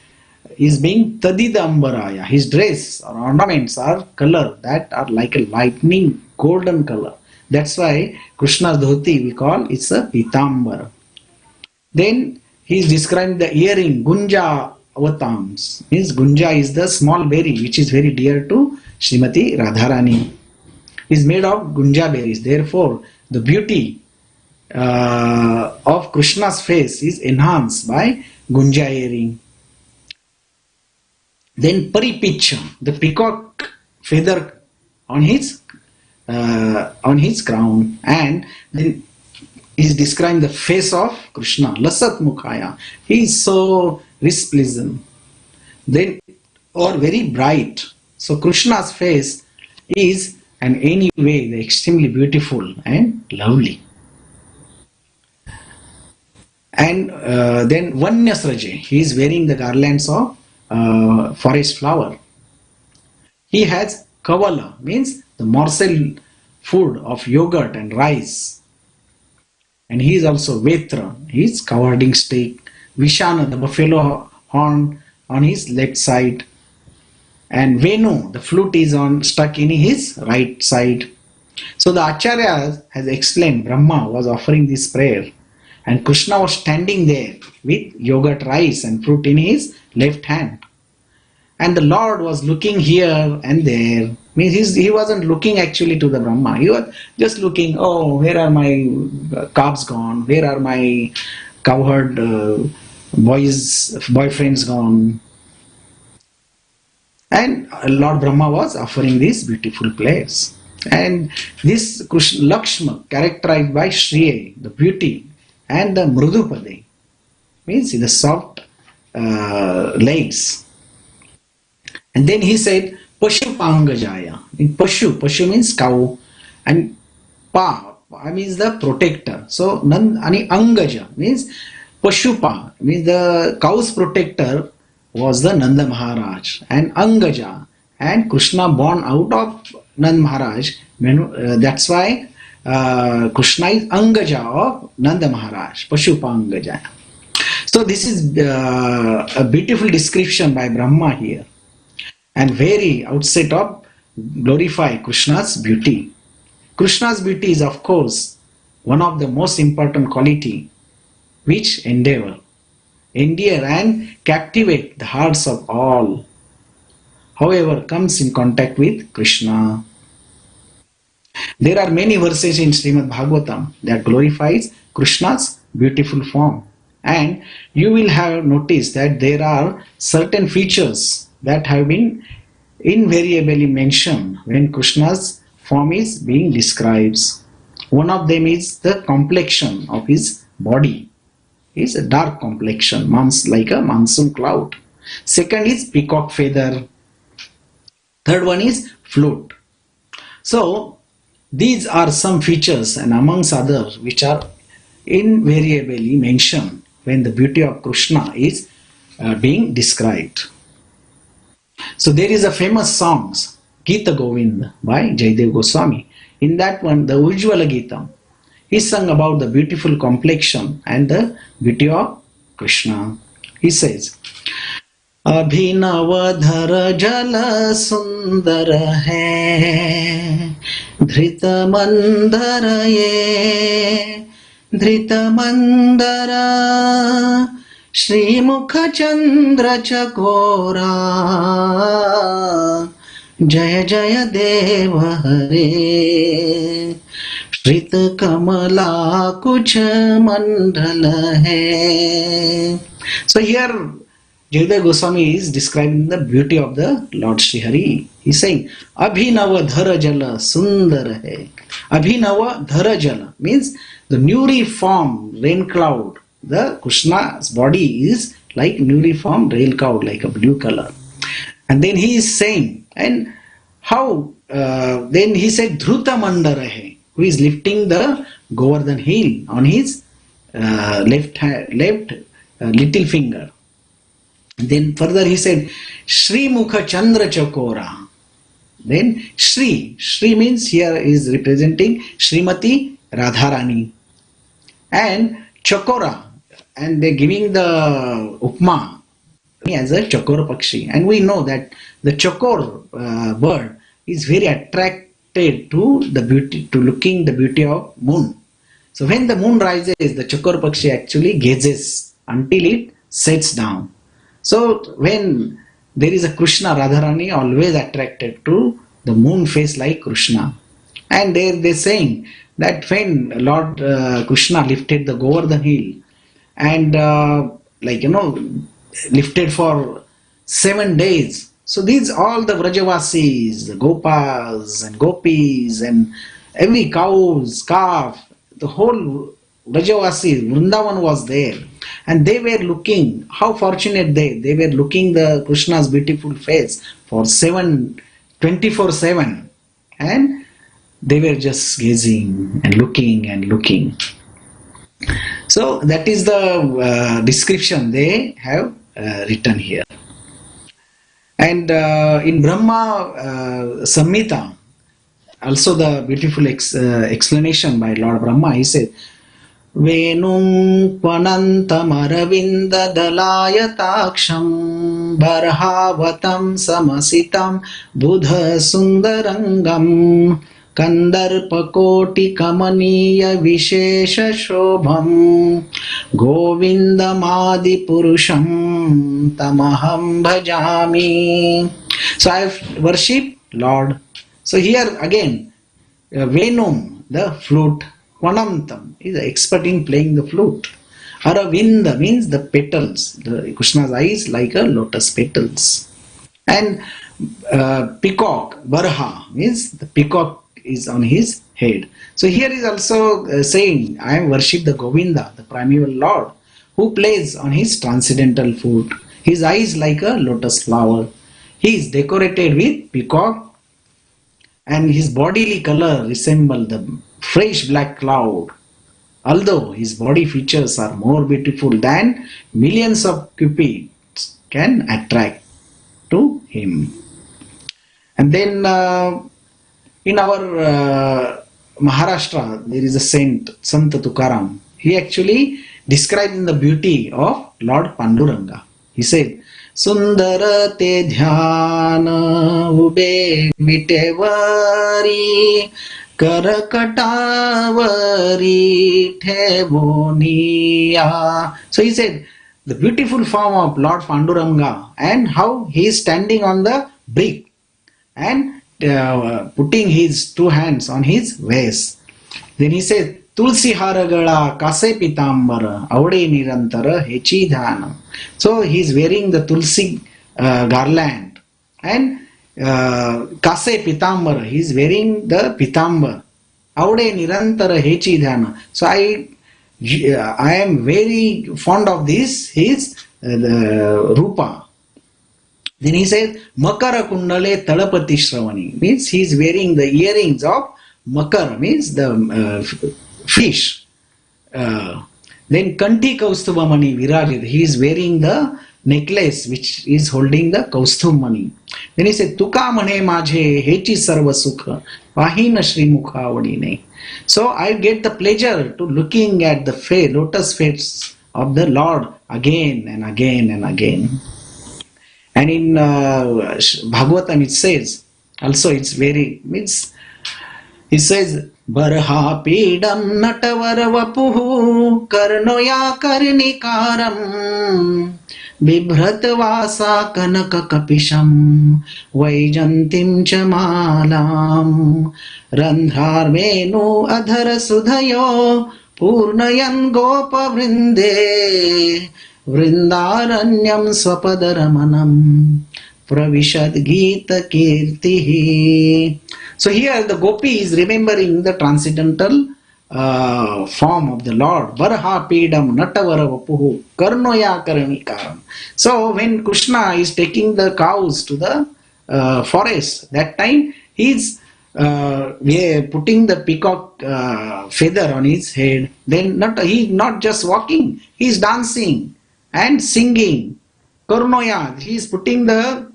is being Tadidambaraya. His dress or ornaments are color that are like a lightning golden color. That's why Krishna's dhoti we call it's a pitambara. Then he is describing the earring Gunja avatams. Means Gunja is the small berry which is very dear to Srimati Radharani. Is made of Gunja berries. Therefore, the beauty of Krishna's face is enhanced by Gunja earring. Then Paripicha, the peacock feather on his crown, and then is describing the face of Krishna, Lasat Mukhaya. He is so resplendent, then or very bright. So Krishna's face is in any way extremely beautiful and lovely. And then Vanyasraje, he is wearing the garlands of forest flower. He has Kavala, means the morsel food of yogurt and rice. And he is also Vetra, he is cowherding stick. Vishana, the buffalo horn on his left side. And Venu, the flute is on stuck in his right side. So the Acharya has explained Brahma was offering this prayer and Krishna was standing there with yogurt, rice and fruit in his left hand. And the Lord was looking here and there. Means he wasn't looking actually to the Brahma. He was just looking, oh, where are my calves gone? Where are my cowherd boyfriends gone? And Lord Brahma was offering these beautiful prayers. And this Krishna, Lakshma, characterized by Shriya, the beauty, and the Mrudupade, means the soft legs. And then he said, Pashu Pangajaya. In Pashu means cow, and Pa means the protector. So Ani Angaja means Pashupa means the cow's protector was the Nanda Maharaj, and Angaja, and Krishna born out of Nanda Maharaj. That's why Krishna is Angaja of Nanda Maharaj, Pashupa Angaja. So this is a beautiful description by Brahma here, and very outset of glorify Krishna's beauty. Krishna's beauty is of course one of the most important quality which endear and captivate the hearts of all, however comes in contact with Krishna. There are many verses in Srimad Bhagavatam that glorifies Krishna's beautiful form, and you will have noticed that there are certain features that have been invariably mentioned when Krishna's form is being described. One of them is the complexion of his body. Is a dark complexion, like a monsoon cloud. Second is peacock feather. Third one is flute. So these are some features, and amongst others, which are invariably mentioned when the beauty of Krishna is being described. So there is a famous song, Gita Govinda by Jaidev Goswami. In that one, the Ujjvala Gita, he sung about the beautiful complexion and the beauty of Krishna. He says, Abhinav dhara jala sundara hai, dhrita mandara ye, dhrita mandara, Shri Mukha Chandra Chakora, Jaya Jaya Deva Hare, Shrit Kamala Kuch Mandala hai. So here Jayadeva Goswami is describing the beauty of the Lord Sri Hari. He is saying, Abhinava Dhara Jala Sundara hai. Abhinava Dhara Jala means the newly formed rain cloud. The Krishna's body is like newly formed rain cloud, like a blue color. And then he is saying, and how? Then he said, Dhruta Mandara hai, who is lifting the Govardhan hill on his left little finger. And then further he said, Shri Mukha Chandra Chakora. Then Shri means here is representing Srimati Radharani. And Chakora, and they're giving the Upma as a Chakor Pakshi. And we know that the Chakor bird is very attracted to the beauty, to looking the beauty of moon. So when the moon rises, the Chakor Pakshi actually gazes until it sets down. So when there is a Krishna, Radharani always attracted to the moon face like Krishna. And they're saying that when Lord Krishna lifted the Govardhan hill and lifted for 7 days. So these all the Vrajavasis, the Gopas and Gopis and every cows, calf, the whole Brajavasi, Vrindavan was there, and they were looking. How fortunate they were looking the Krishna's beautiful face for 24/7, and they were just gazing and looking and looking. So that is the description they have written here. And in Brahma Samhita, also the beautiful explanation by Lord Brahma, he said, Venum Kvanantamaravinda Dalayataksam Barhavatam Samasitam Buddha Sundarangam Kandarpakoti Kamaniya Vishesha Shobham Govindamadi Purusham Tamaham Bhajami. So I have worshipped Lord. So here again, Venum, the flute, Kvanantam is an expert in playing the flute. Aravinda means the petals. Krishna's eyes like a lotus petals. And peacock, Barha means the peacock is on his head. So here is also saying, I am worship the Govinda, the primeval Lord, who plays on his transcendental flute. His eyes like a lotus flower. He is decorated with peacock, and his bodily color resembles the fresh black cloud. Although his body features are more beautiful than millions of cupids can attract to him. And then in our Maharashtra, there is a saint, Sant Tukaram. He actually described the beauty of Lord Panduranga. He said, Sundara te dhyana ube vitevari karakatavari thevoniya. So he said, the beautiful form of Lord Panduranga and how he is standing on the brick and putting his two hands on his waist. Then he said, Tulsi haragala kase pitambara avade nirantara hechi dhana. So he is wearing the Tulsi garland, and kase pitambara, he is wearing the pitambar. Avade nirantara hechi dhana. So I am very fond of this, his rupa. Then he says, Makara Kundale Talapati Shravani, means he is wearing the earrings of Makar, means the fish. Then Kanti Kaustubhamani Virajit, he is wearing the necklace which is holding the Kaustubhamani. Then he said, Tuka Mane Majhe Hechi Sarva Sukha Vahina Shri Mukha Vadine. So I get the pleasure to looking at the lotus face of the Lord again and again and again. And in Bhagavatam it says, also it's very, means, it says, Barha Pidam Natavara Vapuhu Karnoya Karnikaram Bibhratvasa Kanaka Kapisham Vaijantim Chamalam Randharvenu Adhara Sudhayo Purnayan Gopa Vrinde Vrindaranyam Swapadaramanam Pravishad Gita Kirtihi. So here the Gopi is remembering the transcendental form of the Lord. Varha Pedam Natavara Vapuhu Karnoya Karanikaram. So when Krishna is taking the cows to the forest, that time he is putting the peacock feather on his head. Then he not just walking, he is dancing and singing. Karnoya, he is putting the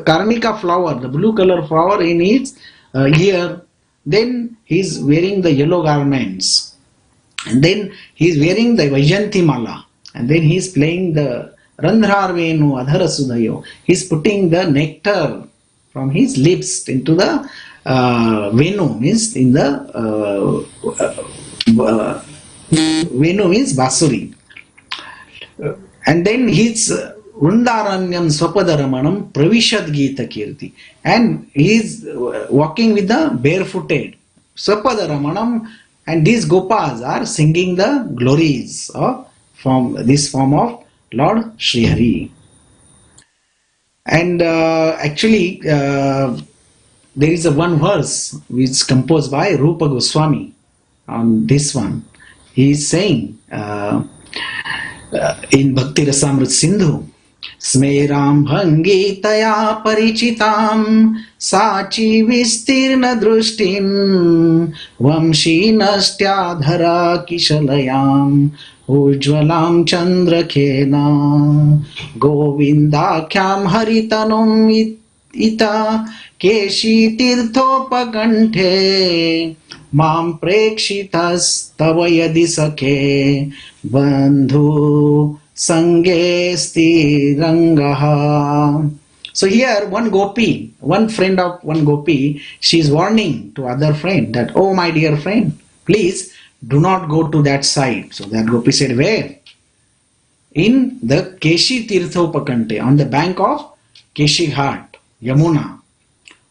karnika flower, the blue color flower in his ear. Then he is wearing the yellow garments. And then he is wearing the Vaijanti Mala. And then he is playing the Randhar Venu Adhara Sudayo. He is putting the nectar from his lips into the Venu, means in the Venu means Basuri. And then his Vrindaranyam Swapadaramanam Pravishad Gita Kirti. And he is walking with the barefooted Swapadaramanam, and these Gopas are singing the glories of this form of Lord Sri Hari. And actually there is one verse which is composed by Rupa Goswami on this one. He is saying in Bhakti Rasamrit Sindhu, स्मेरां भङ्गितया परिचितां साची विस्तीर्ण दृष्टिं वंशीनष्ट्याधरा किशलयाम् उज्ज्वलां चन्द्रखेन गोविन्दाख्यां हरितनुम् इता केशीतीर्थोपकण्ठे मां प्रेक्षितस्तव यदि सखे बन्धु Sange Stirangaha. So here one gopi, one friend of one gopi, she is warning to other friend that, oh my dear friend, please do not go to that side. So that gopi said, where? In the Keshi Tirthopakante, on the bank of Keshi Ghat, Yamuna.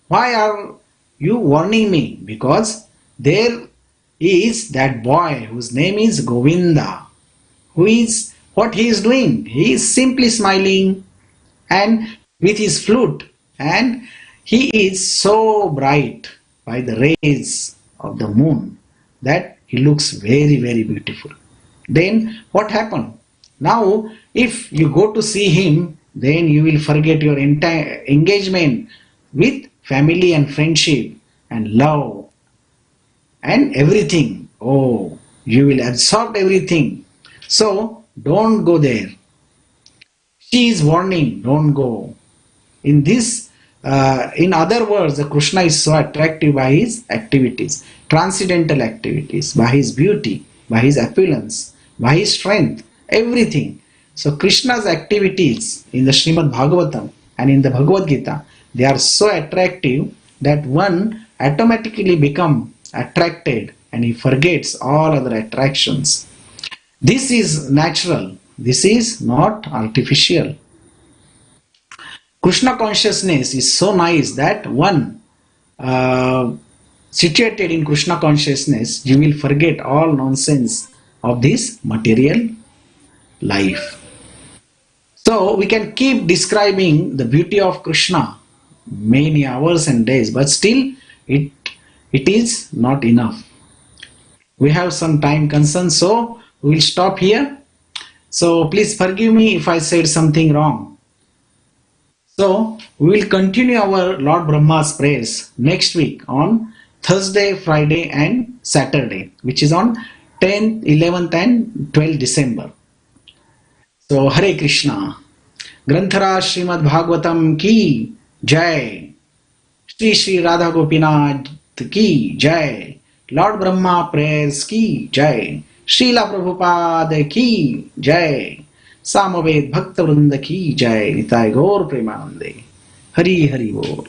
Why are you warning me? Because there is that boy whose name is Govinda, who is what he is doing? He is simply smiling and with his flute, and he is so bright by the rays of the moon that he looks very, very beautiful. Then what happened? Now if you go to see him, then you will forget your entire engagement with family and friendship and love and everything. Oh, you will absorb everything. So don't go there. She is warning, don't go. In this, in other words, the Krishna is so attractive by his activities, transcendental activities, by his beauty, by his opulence, by his strength, everything. So Krishna's activities in the Srimad Bhagavatam and in the Bhagavad Gita, they are so attractive that one automatically become attracted and he forgets all other attractions. This is natural. This is not artificial. Krishna consciousness is so nice that one situated in Krishna consciousness, you will forget all nonsense of this material life. So we can keep describing the beauty of Krishna many hours and days, but still it is not enough. We have some time concerns, so we will stop here. So please forgive me if I said something wrong. So we will continue our Lord Brahma's prayers next week on Thursday, Friday and Saturday, which is on 10th, 11th and 12th December. So Hare Krishna. Granthara Srimad Bhagavatam ki Jai. Shri Shri Radha Gopinath ki Jai. Lord Brahma prayers ki Jai. Srila Prabhupada ki Jai. Samaved Bhakta Vrinda ki Jai. Nitai Gaur Premanande. Hari Hari Bol.